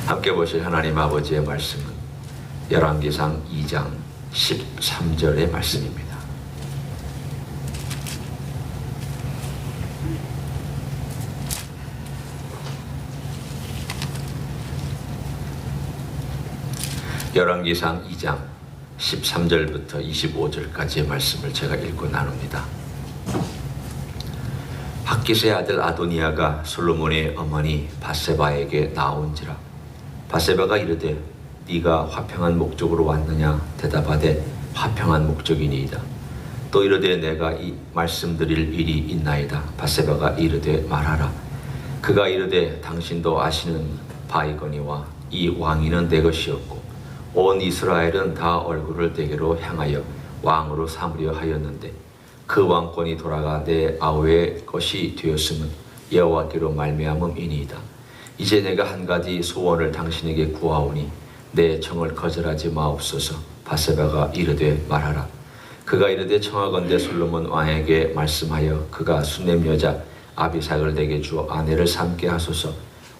함께 보실 하나님 아버지의 말씀은 열왕기상 2장 13절의 말씀입니다. 열왕기상 2장 13절부터 25절까지의 말씀을 제가 읽고 나눕니다. 학깃의 아들 아도니아가 솔로몬의 어머니 밧세바에게 나온지라. 밧세바가 이르되 네가 화평한 목적으로 왔느냐? 대답하되 화평한 목적이니이다. 또 이르되 내가 이 말씀드릴 일이 있나이다. 밧세바가 이르되 말하라. 그가 이르되 당신도 아시는 바이거니와 이 왕위는 내 것이었고 온 이스라엘은 다 얼굴을 내게로 향하여 왕으로 삼으려 하였는데 그 왕권이 돌아가 내 아우의 것이 되었음은 여호와께로 말미암음이니이다. 이제 내가 한 가지 소원을 당신에게 구하오니 내 청을 거절하지 마옵소서. 밧세바가 이르되 말하라. 그가 이르되 청하건대 솔로몬 왕에게 말씀하여 그가 수넴 여자 아비삭을 내게 주어 아내를 삼게 하소서.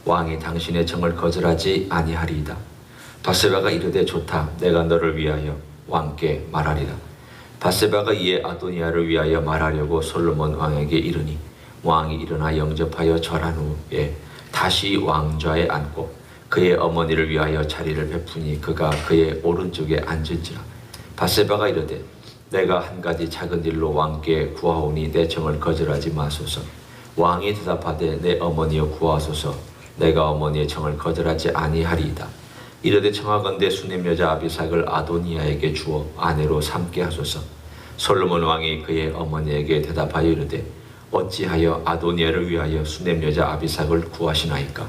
왕이 당신의 청을 거절하지 아니하리이다. 밧세바가 이르되 좋다. 내가 너를 위하여 왕께 말하리라. 밧세바가 이에 아도니아를 위하여 말하려고 솔로몬 왕에게 이르니 왕이 일어나 영접하여 절한 후에 다시 왕좌에 앉고 그의 어머니를 위하여 자리를 베푸니 그가 그의 오른쪽에 앉은지라. 밧세바가 이르되 내가 한 가지 작은 일로 왕께 구하오니 내 청을 거절하지 마소서. 왕이 대답하되 내 어머니여 구하소서. 내가 어머니의 청을 거절하지 아니하리이다. 이르되 청하건대 수넴 여자 아비삭을 아도니아에게 주어 아내로 삼게 하소서. 솔로몬 왕이 그의 어머니에게 대답하여 이르되 어찌하여 아도니아를 위하여 수넴 여자 아비삭을 구하시나이까?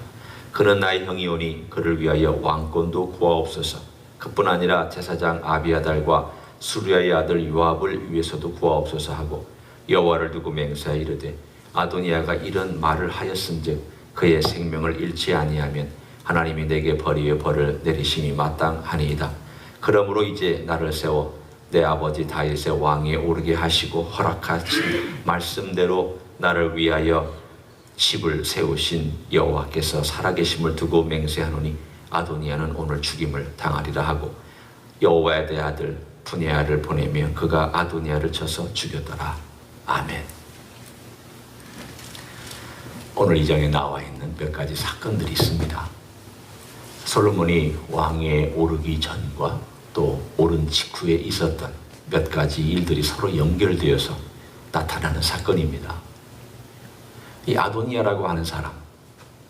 그는 나의 형이오니 그를 위하여 왕권도 구하옵소서. 그뿐 아니라 제사장 아비아달과 수르야의 아들 요압을 위해서도 구하옵소서 하고 여호와를 두고 맹세하여 이르되 아도니아가 이런 말을 하였은즉 그의 생명을 잃지 아니하면 하나님이 내게 벌 위에 벌을 내리심이 마땅하니이다. 그러므로 이제 나를 세워 내 아버지 다윗의 왕위에 오르게 하시고 허락하신 말씀대로 나를 위하여 집을 세우신 여호와께서 살아계심을 두고 맹세하노니 아도니아는 오늘 죽임을 당하리라 하고 여호와의 내 아들 분야를 보내며 그가 아도니아를 쳐서 죽였더라. 아멘. 오늘 이 장에 나와 있는 몇 가지 사건들이 있습니다. 솔로몬이 왕위에 오르기 전과 또 오른 직후에 있었던 몇 가지 일들이 서로 연결되어서 나타나는 사건입니다. 이 아도니아라고 하는 사람,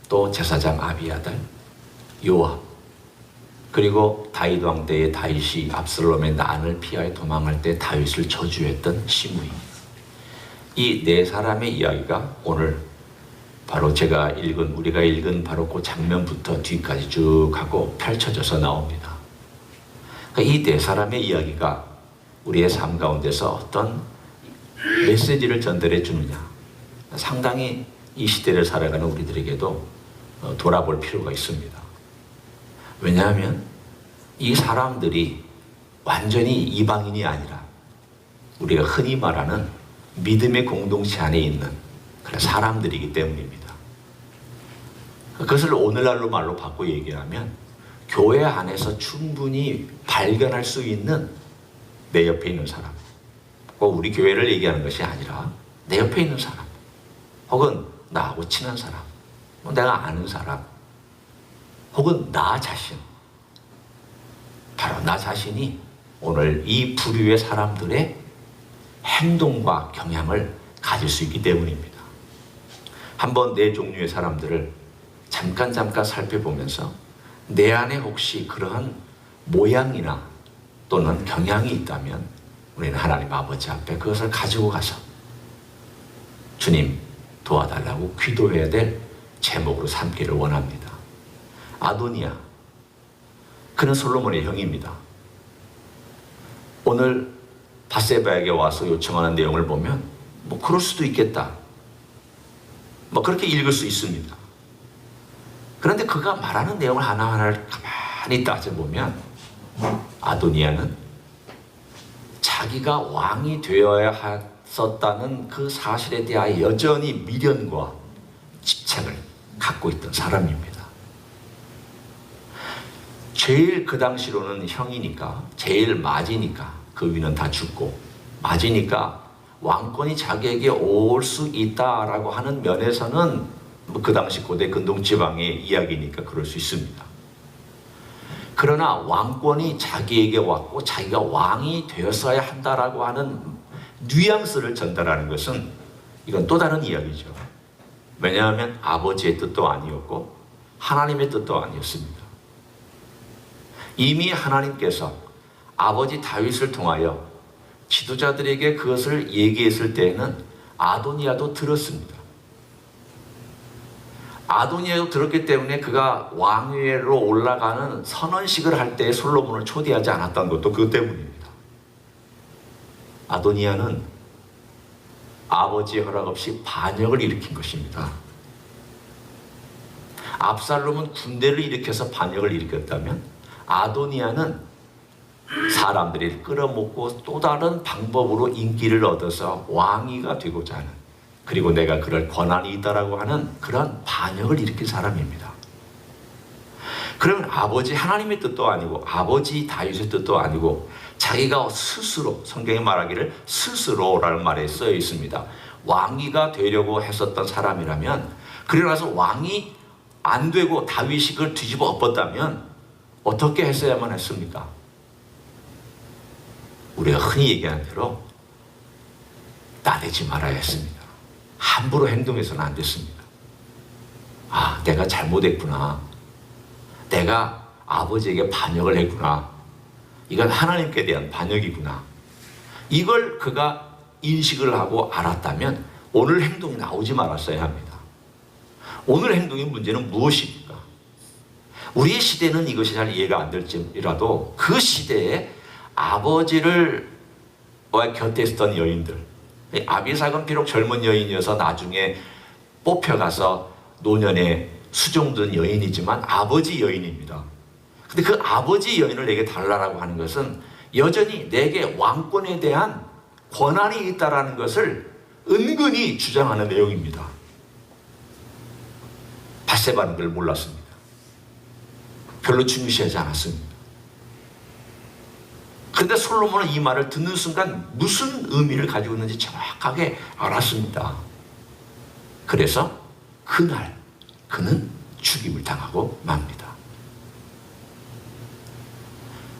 또 제사장 아비아달, 요압, 그리고 다윗 왕 때의 다윗이 압살롬의 난을 피하여 도망할 때 다윗을 저주했던 시므이, 이 네 사람의 이야기가 오늘 바로 우리가 읽은 바로 그 장면부터 뒤까지 쭉 하고 펼쳐져서 나옵니다. 그러니까 이 네 사람의 이야기가 우리의 삶 가운데서 어떤 메시지를 전달해 주느냐, 상당히 이 시대를 살아가는 우리들에게도 돌아볼 필요가 있습니다. 왜냐하면 이 사람들이 완전히 이방인이 아니라 우리가 흔히 말하는 믿음의 공동체 안에 있는 그런 사람들이기 때문입니다. 그것을 오늘날로 말로 바꿔 얘기하면 교회 안에서 충분히 발견할 수 있는 내 옆에 있는 사람, 꼭 우리 교회를 얘기하는 것이 아니라 내 옆에 있는 사람, 혹은 나하고 친한 사람, 내가 아는 사람, 혹은 나 자신, 바로 나 자신이 오늘 이 부류의 사람들의 행동과 경향을 가질 수 있기 때문입니다. 한번 네 종류의 사람들을 잠깐 살펴보면서 내 안에 혹시 그러한 모양이나 또는 경향이 있다면 우리는 하나님 아버지 앞에 그것을 가지고 가서 주님 도와달라고 기도해야 될 제목으로 삼기를 원합니다. 아도니아, 그는 솔로몬의 형입니다. 오늘 밧세바에게 와서 요청하는 내용을 보면 그럴 수도 있겠다, 그렇게 읽을 수 있습니다. 그런데 그가 말하는 내용을 하나하나를 가만히 따져보면 아도니아는 자기가 왕이 되어야 했었다는 그 사실에 대하여 여전히 미련과 집착을 갖고 있던 사람입니다. 제일 그 당시로는 형이니까, 제일 맞이니까, 그 위는 다 죽고 맞이니까 왕권이 자기에게 올 수 있다라고 하는 면에서는 그 당시 고대 근동지방의 이야기니까 그럴 수 있습니다. 그러나 왕권이 자기에게 왔고 자기가 왕이 되었어야 한다라고 하는 뉘앙스를 전달하는 것은 이건 또 다른 이야기죠. 왜냐하면 아버지의 뜻도 아니었고 하나님의 뜻도 아니었습니다. 이미 하나님께서 아버지 다윗을 통하여 지도자들에게 그것을 얘기했을 때에는 아도니아도 들었습니다. 아도니아도 들었기 때문에 그가 왕위로 올라가는 선언식을 할 때 솔로몬을 초대하지 않았던 것도 그것 때문입니다. 아도니아는 아버지의 허락 없이 반역을 일으킨 것입니다. 압살롬은 군대를 일으켜서 반역을 일으켰다면 아도니아는 사람들이 끌어모고 또 다른 방법으로 인기를 얻어서 왕위가 되고자 하는, 그리고 내가 그럴 권한이 있다라고 하는 그런 반역을 일으킨 사람입니다. 그러면 아버지 하나님의 뜻도 아니고 아버지 다윗의 뜻도 아니고 자기가 스스로, 성경에 말하기를 스스로라는 말에 쓰여 있습니다. 왕위가 되려고 했었던 사람이라면, 그러고 나서 왕이 안 되고 다윗이 그걸 뒤집어 엎었다면 어떻게 했어야만 했습니까? 우리가 흔히 얘기하는 대로 나대지 말아야 했습니다. 함부로 행동해서는 안 됐습니다. 아, 내가 잘못했구나. 내가 아버지에게 반역을 했구나. 이건 하나님께 대한 반역이구나. 이걸 그가 인식을 하고 알았다면 오늘 행동이 나오지 말았어야 합니다. 오늘 행동의 문제는 무엇입니까? 우리의 시대는 이것이 잘 이해가 안 될지라도 그 시대에 아버지를 곁에 있었던 여인들, 아비삭은 비록 젊은 여인이어서 나중에 뽑혀가서 노년에 수종된 여인이지만 아버지 여인입니다. 근데 그 아버지 여인을 내게 달라라고 하는 것은 여전히 내게 왕권에 대한 권한이 있다라는 것을 은근히 주장하는 내용입니다. 바세바는 그걸 몰랐습니다. 별로 중요시하지 않았습니다. 그런데 솔로몬은 이 말을 듣는 순간 무슨 의미를 가지고 있는지 정확하게 알았습니다. 그래서 그날 그는 죽임을 당하고 맙니다.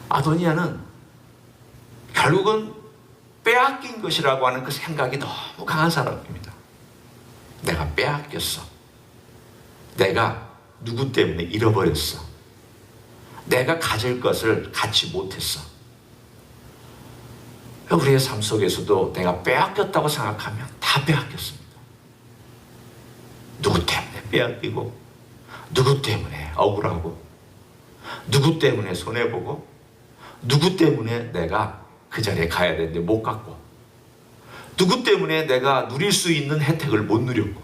아도니아는 결국은 빼앗긴 것이라고 하는 그 생각이 너무 강한 사람입니다. 내가 빼앗겼어. 내가 누구 때문에 잃어버렸어. 내가 가질 것을 갖지 못했어. 우리의 삶 속에서도 내가 빼앗겼다고 생각하면 다 빼앗겼습니다. 누구 때문에 빼앗기고, 누구 때문에 억울하고, 누구 때문에 손해보고, 누구 때문에 내가 그 자리에 가야 되는데 못 갔고, 누구 때문에 내가 누릴 수 있는 혜택을 못 누렸고,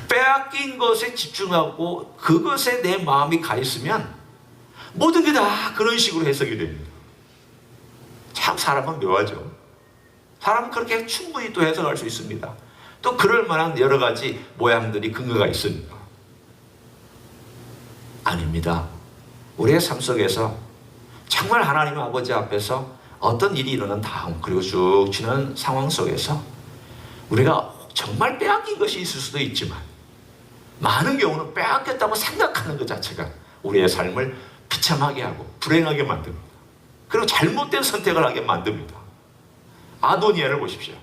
빼앗긴 것에 집중하고 그것에 내 마음이 가 있으면 모든 게 다 그런 식으로 해석이 됩니다. 참 사람은 묘하죠. 사람은 그렇게 충분히 또 해석할 수 있습니다. 또 그럴 만한 여러 가지 모양들이 근거가 있습니다. 아닙니다. 우리의 삶 속에서 정말 하나님 아버지 앞에서 어떤 일이 일어난 다음, 그리고 쭉 지난 상황 속에서 우리가 정말 빼앗긴 것이 있을 수도 있지만 많은 경우는 빼앗겼다고 생각하는 것 자체가 우리의 삶을 비참하게 하고 불행하게 만듭니다. 그리고 잘못된 선택을 하게 만듭니다. 아도니아를 보십시오.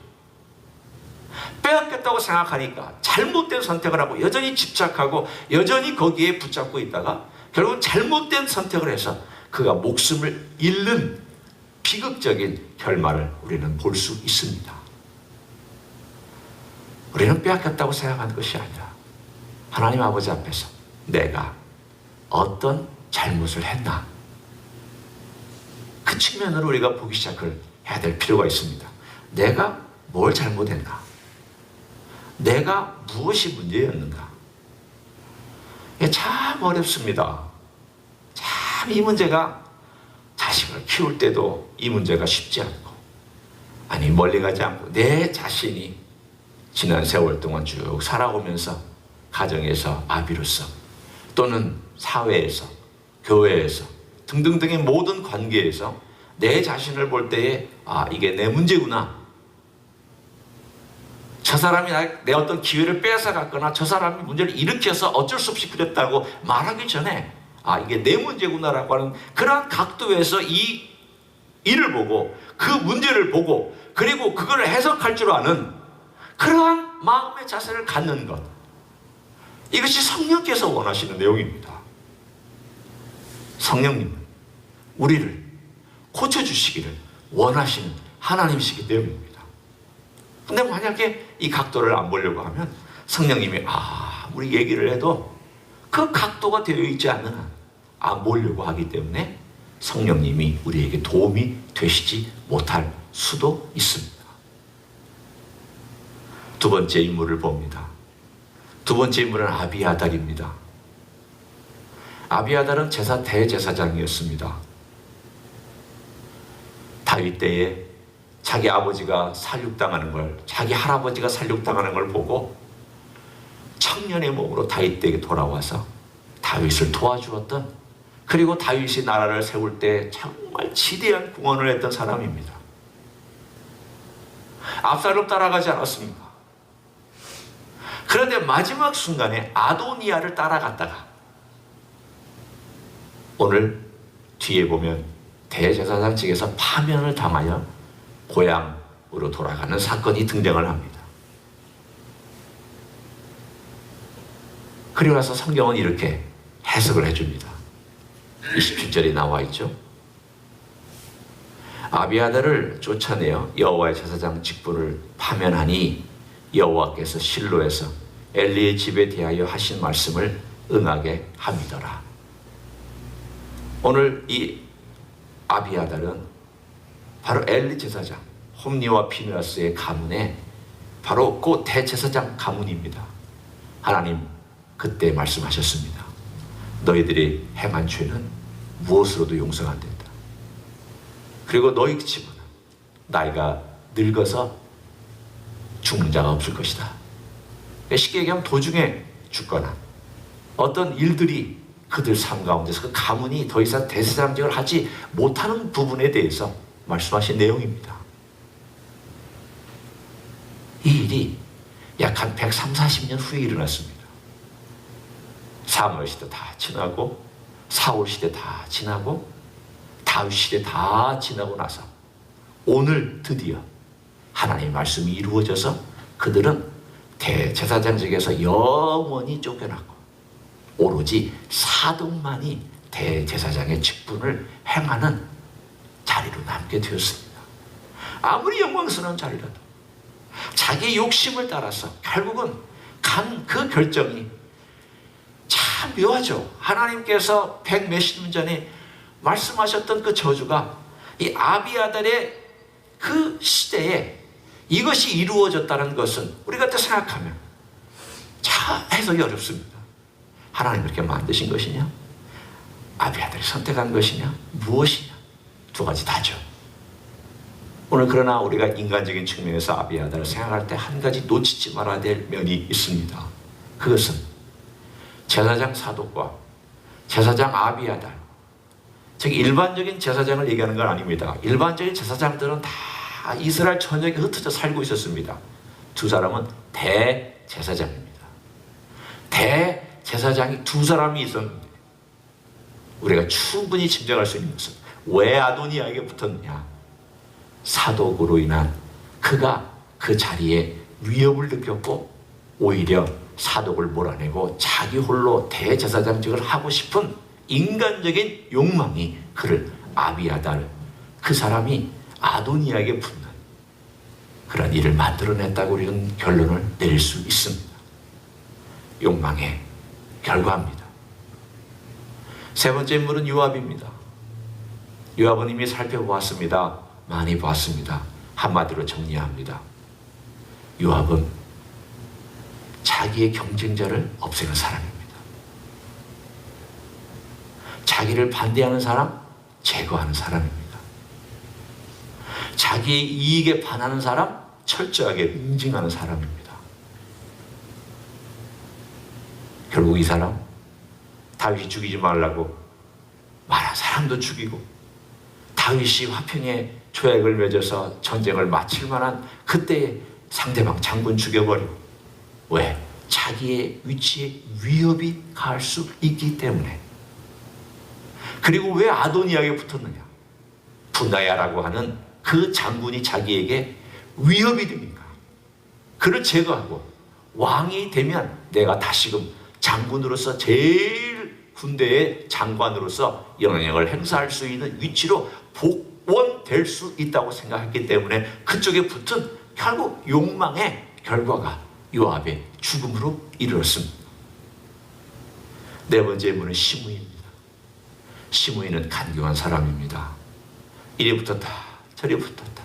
빼앗겼다고 생각하니까 잘못된 선택을 하고 여전히 집착하고 여전히 거기에 붙잡고 있다가 결국 잘못된 선택을 해서 그가 목숨을 잃는 비극적인 결말을 우리는 볼 수 있습니다. 우리는 빼앗겼다고 생각하는 것이 아니라 하나님 아버지 앞에서 내가 어떤 잘못을 했나, 그 측면으로 우리가 보기 시작을 해야 될 필요가 있습니다. 내가 뭘 잘못했나? 내가 무엇이 문제였는가? 이게 참 어렵습니다. 참 이 문제가 자식을 키울 때도 이 문제가 쉽지 않고, 아니 멀리 가지 않고 내 자신이 지난 세월 동안 쭉 살아오면서 가정에서 아비로서 또는 사회에서 교회에서 등등등의 모든 관계에서 내 자신을 볼 때에 이게 내 문제구나. 저 사람이 내 어떤 기회를 뺏어갔거나 저 사람이 문제를 일으켜서 어쩔 수 없이 그랬다고 말하기 전에 이게 내 문제구나라고 하는 그러한 각도에서 이 일을 보고 그 문제를 보고 그리고 그걸 해석할 줄 아는 그러한 마음의 자세를 갖는 것, 이것이 성령께서 원하시는 내용입니다. 성령님은 우리를 고쳐주시기를 원하시는 하나님이시기 때문입니다. 근데 만약에 이 각도를 안 보려고 하면 성령님이 우리 얘기를 해도 그 각도가 되어 있지 않는 한 안 보려고 하기 때문에 성령님이 우리에게 도움이 되시지 못할 수도 있습니다. 두 번째 인물을 봅니다. 두 번째 인물은 아비아달입니다. 아비아달은 대제사장이었습니다. 다윗 때에 자기 아버지가 살육당하는 걸, 자기 할아버지가 살육당하는 걸 보고 청년의 몸으로 다윗 댁에 돌아와서 다윗을 도와주었던, 그리고 다윗이 나라를 세울 때 정말 지대한 공헌을 했던 사람입니다. 압살롬 따라가지 않았습니다. 그런데 마지막 순간에 아도니아를 따라갔다가 오늘 뒤에 보면 대제사장 측에서 파면을 당하여 고향으로 돌아가는 사건이 등장을 합니다. 그리고 나서 성경은 이렇게 해석을 해줍니다. 27절에 나와 있죠. 아비아달을 쫓아내어 여호와의 제사장 직분을 파면하니 여호와께서 실로에서 엘리의 집에 대하여 하신 말씀을 응하게 함이더라. 오늘 이 아비아달은 바로 엘리 제사장 홈리와 피느하스의 가문에 바로 그 대제사장 가문입니다. 하나님 그때 말씀하셨습니다. 너희들이 행한 죄는 무엇으로도 용서가 안 된다. 그리고 너희 집은 나이가 늙어서 죽는 자가 없을 것이다. 쉽게 얘기하면 도중에 죽거나 어떤 일들이 그들 삶 가운데서 그 가문이 더 이상 대제사장직을 하지 못하는 부분에 대해서 말씀하신 내용입니다. 이 일이 약 한 130-140년 후에 일어났습니다. 사무엘 시대 다 지나고 사울 시대 다 지나고 다윗 시대 다 지나고 나서 오늘 드디어 하나님의 말씀이 이루어져서 그들은 대제사장직에서 영원히 쫓겨났고 오로지 사독만이 대제사장의 직분을 행하는 자리로 남게 되었습니다. 아무리 영광스러운 자리라도 자기 욕심을 따라서 결국은 간 그 결정이 참 묘하죠. 하나님께서 100몇십 년 전에 말씀하셨던 그 저주가 이 아비아달의 그 시대에 이것이 이루어졌다는 것은 우리가 또 생각하면 참 해석이 어렵습니다. 하나님 그렇게 만드신 것이냐? 아비아달이 선택한 것이냐? 무엇이냐? 두 가지 다죠. 오늘 그러나 우리가 인간적인 측면에서 아비아달을 생각할 때 한 가지 놓치지 말아야 될 면이 있습니다. 그것은 제사장 사독과 제사장 아비아달, 즉 일반적인 제사장을 얘기하는 건 아닙니다. 일반적인 제사장들은 다 이스라엘 전역에 흩어져 살고 있었습니다. 두 사람은 대제사장입니다. 대제사장이 두 사람이 있었는데 우리가 충분히 짐작할 수 있는 것은 왜 아도니아에게 붙었느냐? 사독으로 인한 그가 그 자리에 위협을 느꼈고 오히려 사독을 몰아내고 자기 홀로 대제사장직을 하고 싶은 인간적인 욕망이 그를 아비아달, 그 사람이 아도니아에게 붙는 그런 일을 만들어냈다고 우리는 결론을 내릴 수 있습니다. 욕망의 결과입니다. 세 번째 인물은 요압입니다. 요압은 이미 살펴보았습니다. 많이 보았습니다. 한마디로 정리합니다. 요압은 자기의 경쟁자를 없애는 사람입니다. 자기를 반대하는 사람, 제거하는 사람입니다. 자기의 이익에 반하는 사람, 철저하게 응징하는 사람입니다. 결국 이 사람 다윗이 죽이지 말라고 많은 사람도 죽이고 다윗이 화평의 조약을 맺어서 전쟁을 마칠 만한 그때에 상대방 장군 죽여버리고. 왜? 자기의 위치에 위협이 가할 수 있기 때문에. 그리고 왜 아도니아에게 붙었느냐? 분하야라고 하는 그 장군이 자기에게 위협이 되니까 그를 제거하고 왕이 되면 내가 다시금 장군으로서 제일 군대의 장관으로서 영향력을 행사할 수 있는 위치로 복원될 수 있다고 생각했기 때문에 그쪽에 붙은 결국 욕망의 결과가 요압의 죽음으로 이르렀습니다. 네 번째 인물은 시므이입니다. 시므이는 간교한 사람입니다. 이리 붙었다 저리 붙었다.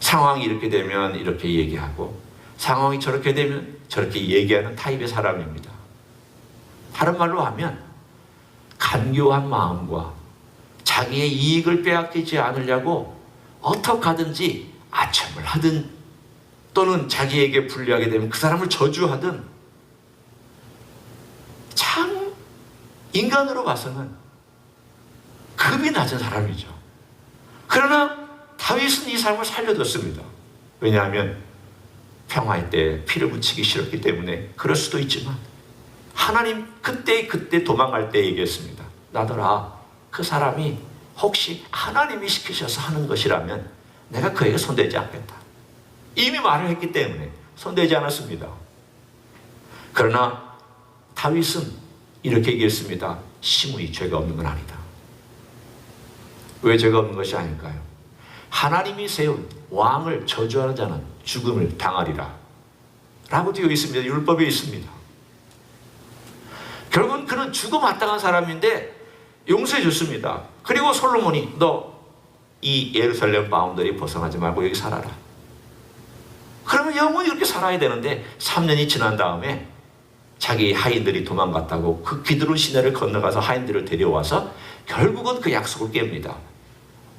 상황이 이렇게 되면 이렇게 얘기하고 상황이 저렇게 되면 저렇게 얘기하는 타입의 사람입니다. 다른 말로 하면 간교한 마음과 자기의 이익을 빼앗기지 않으려고 어떻게 하든지 아첨을 하든 또는 자기에게 불리하게 되면 그 사람을 저주하든 참 인간으로 봐서는 급이 낮은 사람이죠. 그러나 다윗은 이 사람을 살려뒀습니다. 왜냐하면 평화의 때 피를 묻히기 싫었기 때문에 그럴 수도 있지만 하나님 그때 도망갈 때 얘기했습니다. 나더라 그 사람이 혹시 하나님이 시키셔서 하는 것이라면 내가 그에게 손대지 않겠다. 이미 말을 했기 때문에 손대지 않았습니다. 그러나 다윗은 이렇게 얘기했습니다. 시므이 죄가 없는 건 아니다. 왜 죄가 없는 것이 아닐까요? 하나님이 세운 왕을 저주하는 자는 죽음을 당하리라 라고 되어 있습니다. 율법에 있습니다. 결국은 그는 죽음 마땅한 사람인데 용서해 줬습니다. 그리고 솔로몬이 너 이 예루살렘 바운더리 벗어나지 말고 여기 살아라. 그러면 영원히 그렇게 살아야 되는데 3년이 지난 다음에 자기 하인들이 도망갔다고 그 기드론 시내를 건너가서 하인들을 데려와서 결국은 그 약속을 깹니다.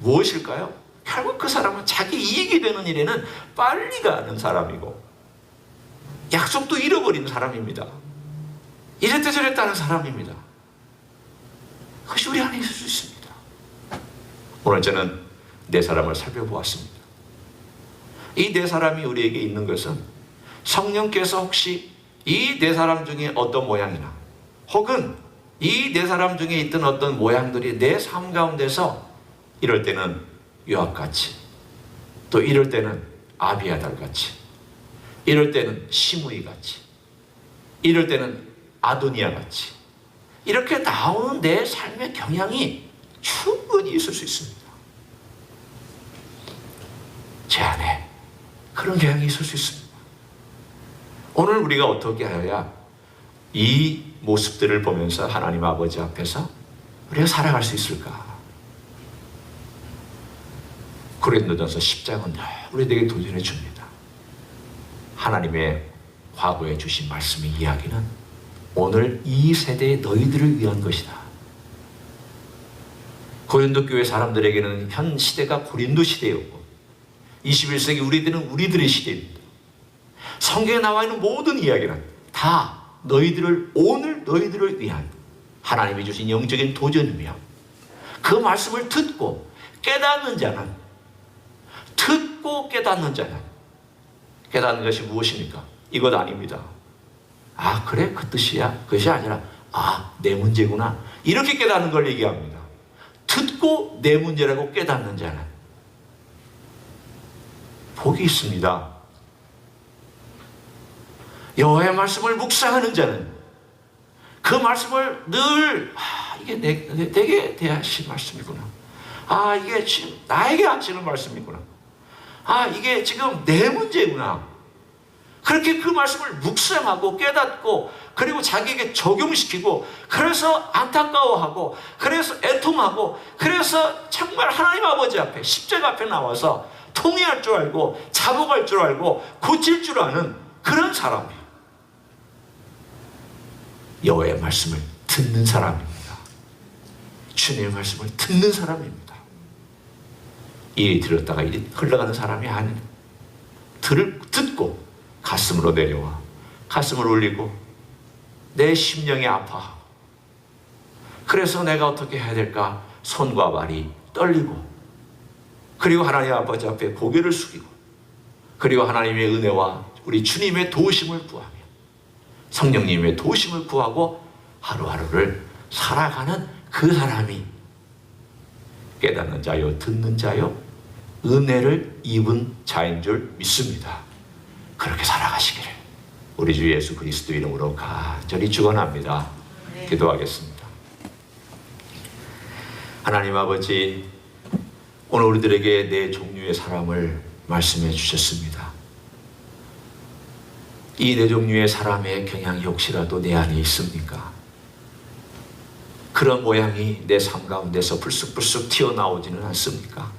무엇일까요? 결국 그 사람은 자기 이익이 되는 일에는 빨리 가는 사람이고 약속도 잃어버리는 사람입니다. 이랬다 저랬다 하는 사람입니다. 그것이 우리 안에 있을 수 있습니다. 오늘 저는 네 사람을 살펴보았습니다. 이 네 사람이 우리에게 있는 것은 성령께서 혹시 이 네 사람 중에 어떤 모양이나 혹은 이 네 사람 중에 있던 어떤 모양들이 내 삶 가운데서 이럴 때는 요압같이 또 이럴 때는 아비아달같이 이럴 때는 시므이같이 이럴 때는 아도니아같이 이렇게 나오는 내 삶의 경향이 충분히 있을 수 있습니다. 제 안에 그런 경향이 있을 수 있습니다. 오늘 우리가 어떻게 하여야 이 모습들을 보면서 하나님 아버지 앞에서 우리가 살아갈 수 있을까? 고린도전서 10장은 우리에게 도전해 줍니다. 하나님의 과거에 주신 말씀의 이야기는 오늘 이 세대의 너희들을 위한 것이다. 고린도 교회 사람들에게는 현 시대가 고린도 시대였고 21세기 우리들은 우리들의 시대입니다. 성경에 나와 있는 모든 이야기는 다 오늘 너희들을 위한 하나님이 주신 영적인 도전이며 그 말씀을 듣고 깨닫는 자는 깨닫는 것이 무엇입니까? 이것 아닙니다. 아 그래? 그 뜻이야? 그것이 아니라 아 내 문제구나 이렇게 깨닫는 걸 얘기합니다. 듣고 내 문제라고 깨닫는 자는 복이 있습니다. 여호와의 말씀을 묵상하는 자는 그 말씀을 늘 이게 내게 대하신 말씀이구나. 이게 지금 나에게 하시는 말씀이구나. 이게 지금 내 문제구나. 그렇게 그 말씀을 묵상하고 깨닫고 그리고 자기에게 적용시키고 그래서 안타까워하고 그래서 애통하고 그래서 정말 하나님 아버지 앞에 십자가 앞에 나와서 통회할 줄 알고 자복할 줄 알고 고칠 줄 아는 그런 사람이에요. 여호와의 말씀을 듣는 사람입니다. 주님의 말씀을 듣는 사람입니다. 이리 들었다가 이리 흘러가는 사람이 아닌 듣고 가슴으로 내려와 가슴을 울리고 내 심령이 아파하고 그래서 내가 어떻게 해야 될까? 손과 발이 떨리고, 그리고 하나님 아버지 앞에 고개를 숙이고, 그리고 하나님의 은혜와 우리 주님의 도우심을 구하며 성령님의 도우심을 구하고 하루하루를 살아가는 그 사람이 깨닫는 자요, 듣는 자요, 은혜를 입은 자인 줄 믿습니다. 그렇게 살아가시기를 우리 주 예수 그리스도 이름으로 간절히 축원합니다. 기도하겠습니다. 하나님 아버지, 오늘 우리들에게 네 종류의 사람을 말씀해 주셨습니다. 이 네 종류의 사람의 경향이 혹시라도 내 안에 있습니까? 그런 모양이 내 삶 가운데서 불쑥불쑥 튀어나오지는 않습니까?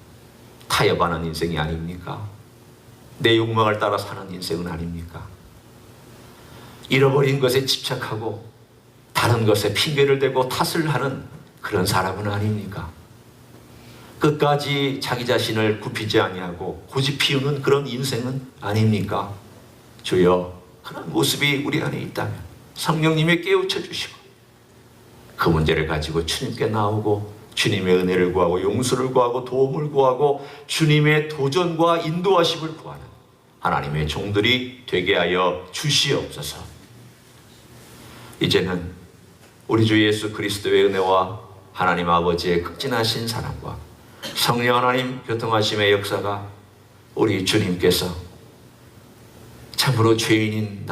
타협하는 인생이 아닙니까? 내 욕망을 따라 사는 인생은 아닙니까? 잃어버린 것에 집착하고 다른 것에 핑계를 대고 탓을 하는 그런 사람은 아닙니까? 끝까지 자기 자신을 굽히지 아니하고 고집 피우는 그런 인생은 아닙니까? 주여, 그런 모습이 우리 안에 있다면 성령님이 깨우쳐 주시고 그 문제를 가지고 주님께 나오고 주님의 은혜를 구하고 용서를 구하고 도움을 구하고 주님의 도전과 인도하심을 구하는 하나님의 종들이 되게 하여 주시옵소서. 이제는 우리 주 예수 그리스도의 은혜와 하나님 아버지의 극진하신 사랑과 성령 하나님 교통하심의 역사가 우리 주님께서 참으로 죄인인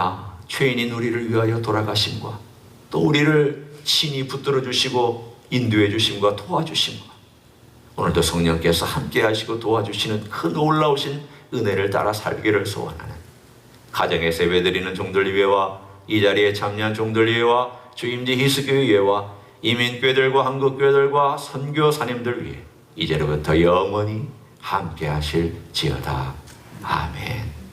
죄인인 우리를 위하여 돌아가심과 또 우리를 친히 붙들어 주시고 인도해 주심과 도와주심과 오늘도 성령께서 함께 하시고 도와주시는 그 놀라우신 은혜를 따라 살기를 소원하는 가정에서 예배드리는 종들 예배와 이 자리에 참여한 종들 예배와 주임지 희스교회 예배와 이민교회들과 한국교회들과 선교사님들 위해 이제로부터 영원히 함께 하실지어다. 아멘.